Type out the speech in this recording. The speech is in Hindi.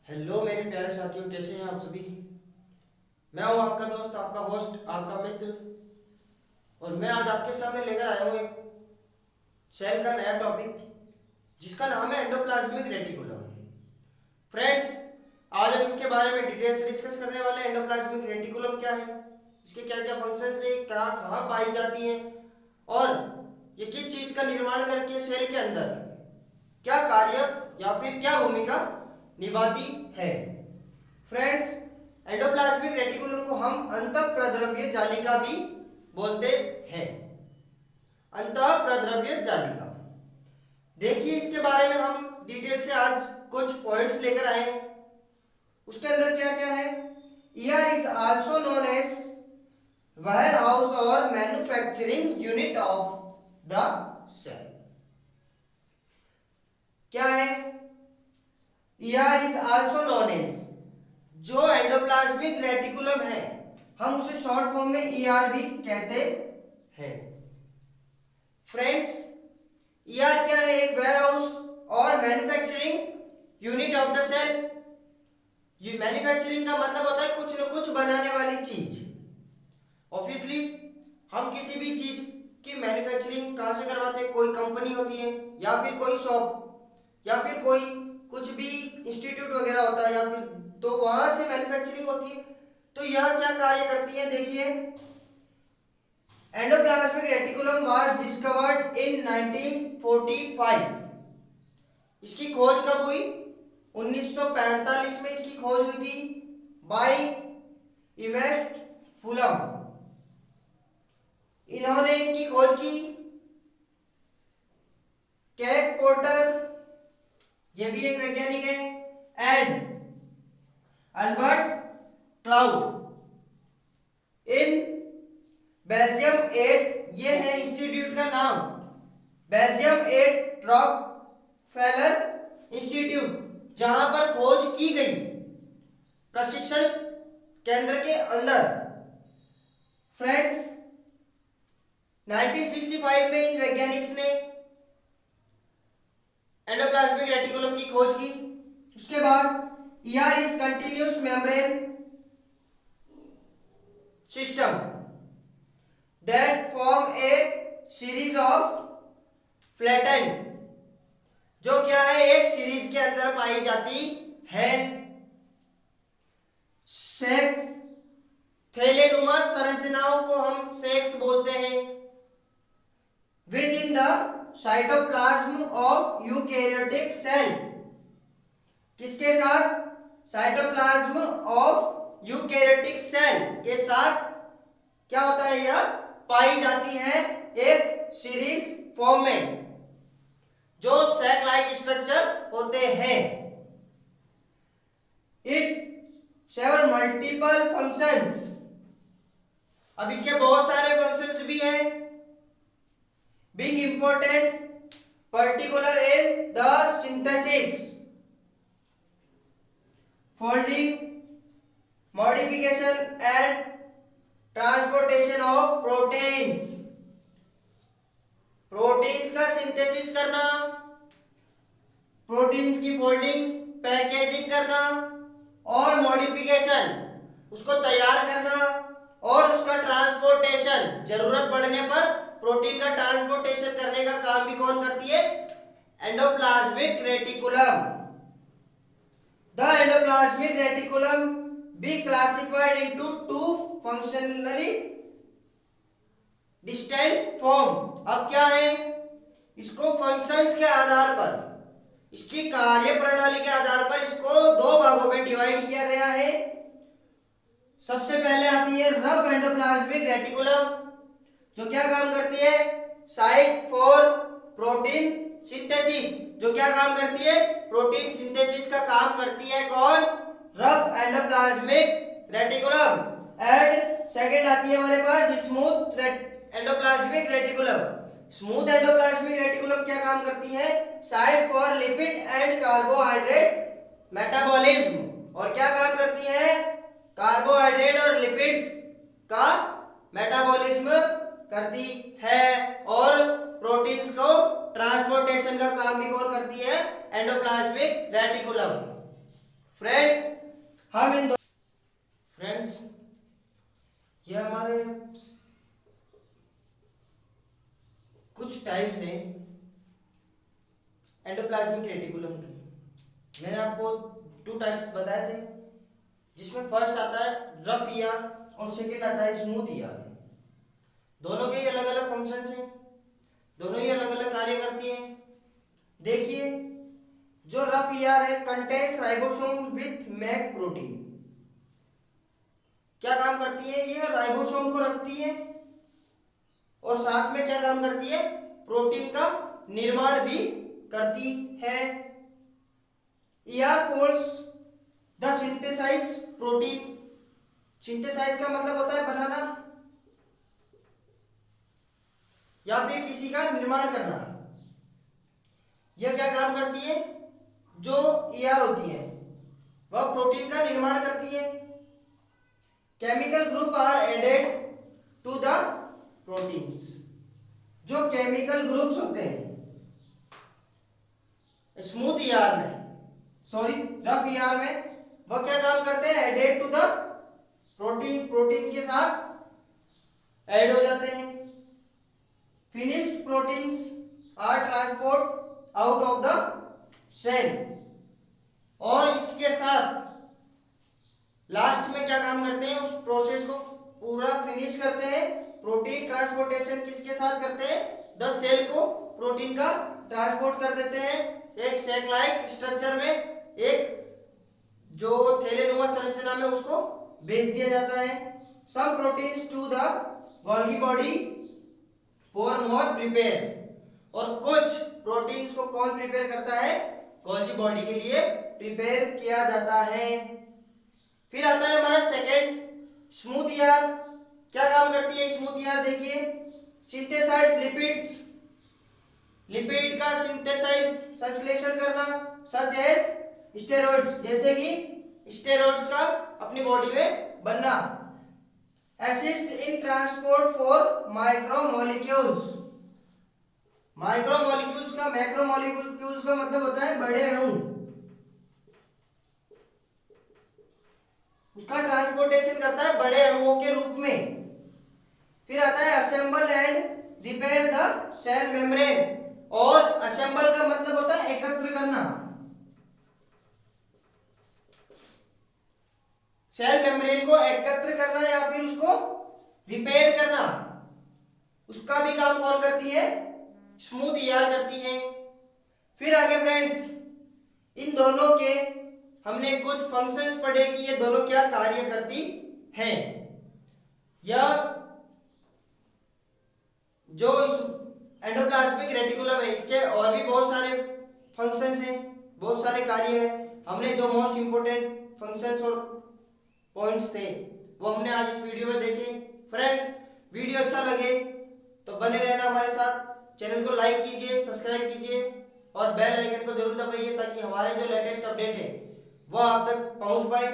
हेलो मेरे प्यारे साथियों, कैसे हैं आप सभी। मैं हूं आपका दोस्त, आपका होस्ट, आपका मित्र। और मैं आज आपके सामने लेकर आया हूं एक सेल का नया टॉपिक जिसका नाम है एंडोप्लाज्मिक रेटिकुलम। फ्रेंड्स, आज हम इसके बारे में डिटेल से डिस्कस करने वाले हैं। एंडोप्लाज्मिक रेटिकुलम क्या है, इसके क्या क्या फंक्शंस है, क्या कहाँ पाई जाती है और ये किस चीज का निर्माण करके सेल के अंदर क्या कार्य या फिर क्या भूमिका निभाती है। फ्रेंड्स, एंडोप्लाज्मिक रेटिकुलम को हम अंतःप्रद्रव्य जालिका भी बोलते हैं। अंतःप्रद्रव्य जालिका, देखिए इसके बारे में हम डिटेल से आज कुछ पॉइंट्स लेकर आए हैं। उसके अंदर क्या क्या है। ER is also known as warehouse और manufacturing unit of the cell. क्या है, ER is also known as, जो एंडोप्लाज्मिक रेटिकुलम है हम उसे शॉर्ट फॉर्म में ईआर भी कहते हैं। फ्रेंड्स, ईआर क्या है, एक वेयर हाउस और manufacturing unit of the cell. ये मैन्युफैक्चरिंग का मतलब होता है कुछ न कुछ बनाने वाली चीज। ऑब्वियसली हम किसी भी चीज की मैन्युफैक्चरिंग कहां से करवाते हैं, कोई कंपनी होती है या फिर कोई शॉप या फिर कोई कुछ भी इंस्टीट्यूट वगैरह होता है या फिर, तो वहां से मैन्युफैक्चरिंग होती है। तो यह क्या कार्य करती है, देखिए endoplasmic reticulum was discovered in 1945। इसकी खोज कब हुई, 1945 में इसकी खोज हुई थी बाय इवेस्ट फुलम। इन्होंने इनकी खोज की। कैक पोर्टर, ये भी एक वैज्ञानिक है, and Albert cloud in Belgium 8, ये है इंस्टीट्यूट का नाम, बेल्जियम 8 रॉकफेलर इंस्टीट्यूट, जहां पर खोज की गई प्रशिक्षण केंद्र के अंदर। फ्रेंड्स, 1965 में इन वैज्ञानिक ने एंडोप्लाज्मिक रेटिकुलम की खोज की। उसके बाद ER is continuous membrane system that form A series of flattened, जो क्या है एक सीरीज के अंदर पाई जाती है। सेक्स थैलेनुमा संरचनाओं को हम सेक्स बोलते हैं। Within the cytoplasm of eukaryotic cell, किसके साथ, साइटोप्लाज्म ऑफ यूकैरियोटिक सेल के साथ क्या होता है, यह पाई जाती है एक सीरीज फॉर्म में, जो सैक लाइक स्ट्रक्चर होते हैं। इट सेवन मल्टीपल फंक्शंस, अब इसके बहुत सारे फंक्शंस भी हैं। Being important particular in the synthesis, folding, modification and transportation of proteins, proteins का सिंथेसिस करना, प्रोटीन्स की फोल्डिंग, पैकेजिंग करना और मॉडिफिकेशन, उसको तैयार करना और उसका ट्रांसपोर्टेशन, जरूरत पड़ने पर प्रोटीन का ट्रांसपोर्टेशन करने का काम भी कौन करती है, endoplasmic reticulum. The endoplasmic reticulum be classified into two functionally distinct form. अब क्या है, इसको फंक्शंस के आधार पर, इसकी कार्य प्रणाली के आधार पर इसको दो भागों में डिवाइड किया गया है। सबसे पहले आती है रफ एंडोप्लाज्मिक रेटिकुलम, जो क्या काम करती है, साइट फॉर प्रोटीन सिंथेसिस, जो क्या काम करती है, प्रोटीन सिंथेसिस का काम करती है कौन, rough endoplasmic reticulum. And second आती है हमारे पास smooth endoplasmic reticulum. Smooth endoplasmic reticulum क्या काम करती है, site for lipid and carbohydrate metabolism, और क्या काम करती है, कार्बोहाइड्रेट और लिपिड्स का मेटाबॉलिज्म करती है, और प्रोटीन्स को ट्रांसपोर्टेशन का काम भी कौन करती है, एंडोप्लाज्मिक रेटिकुलम। फ्रेंड्स हम इन दो फ्रेंड्स ये हमारे कुछ टाइप्स हैं एंडोप्लाज्मिक रेटिकुलम के। मैंने आपको 2 टाइप्स बताए थे, जिसमें फर्स्ट आता है रफ ईआर और सेकंड आता है स्मूथ ईआर। दोनों के ही अलग अलग फंक्शंस हैं, दोनों ही अलग अलग कार्य करती हैं। देखिए, जो रफ ईआर है contains ribosome with make protein. क्या काम करती है? ये राइबोसोम को रखती है और साथ में क्या काम करती है? प्रोटीन का निर्माण भी करती है। ER folds the synthesize protein. Synthesize का मतलब होता है बनाना या फिर किसी का निर्माण करना। यह क्या काम करती है? जो ईआर होती है वह प्रोटीन का निर्माण करती है। Chemical group are added to the proteins. जो केमिकल ग्रुप्स होते हैं स्मूथ ईआर में, सॉरी रफ ईआर में, वह क्या काम करते हैं? Added to the protein, protein के साथ ऐड हो जाते हैं। Finished proteins are transport out of the cell. और इसके साथ लास्ट में क्या काम करते हैं? उस प्रोसेस को पूरा फिनिश करते हैं। प्रोटीन ट्रांसपोर्टेशन किसके साथ करते हैं? द सेल को प्रोटीन का ट्रांसपोर्ट कर देते हैं एक सैक लाइक स्ट्रक्चर में, एक जो थैलेनुमा संरचना में उसको भेज दिया जाता है। Some proteins to the Golgi body for more prepare. और कुछ प्रोटीन्स को कौन प्रिपेयर करता है? गोल्गी बॉडी के लिए प्रिपेयर किया जाता है। फिर आता है हमारा सेकेंड स्मूथ ईआर। क्या काम करती है स्मूथ ईआर? देखिए, सिंथेसाइज लिपिड्स। लिपिड का सिंथेसाइज संश्लेषण करना, सच एज स्टेरॉइड्स, जैसे कि स्टेरॉइड्स का अपनी बॉडी में बनना। Assist in transport for micromolecules. Micromolecules का मैक्रोमोलिक्यूल्स का मतलब होता है बड़े अणु। उसका ट्रांसपोर्टेशन करता है बड़े अणुओं के रूप में। फिर आता है assemble and repair the cell membrane. और असेंबल का मतलब होता है एकत्र करना। सेल मेम्ब्रेन को एकत्र करना या फिर उसको रिपेयर करना, उसका भी काम कौन करती है? स्मूथ ईआर करती है। फिर आगे फ्रेंड्स, इन दोनों के हमने कुछ फंक्शंस पढ़े कि ये दोनों क्या कार्य करती हैं। यह जो एंडोप्लाज्मिक रेटिकुलम है इसके और भी बहुत सारे फंक्शंस हैं, बहुत सारे कार्य हैं। हमने जो मोस्ट इंपोर्टेंट फंक्शंस और पॉइंट्स थे वो हमने आज इस वीडियो में देखे। फ्रेंड्स, वीडियो अच्छा लगे तो बने रहना हमारे साथ। चैनल को लाइक कीजिए, सब्सक्राइब कीजिए और बेल आइकन को जरूर दबाइए ताकि हमारे जो लेटेस्ट अपडेट है वो आप तक पहुंच पाए।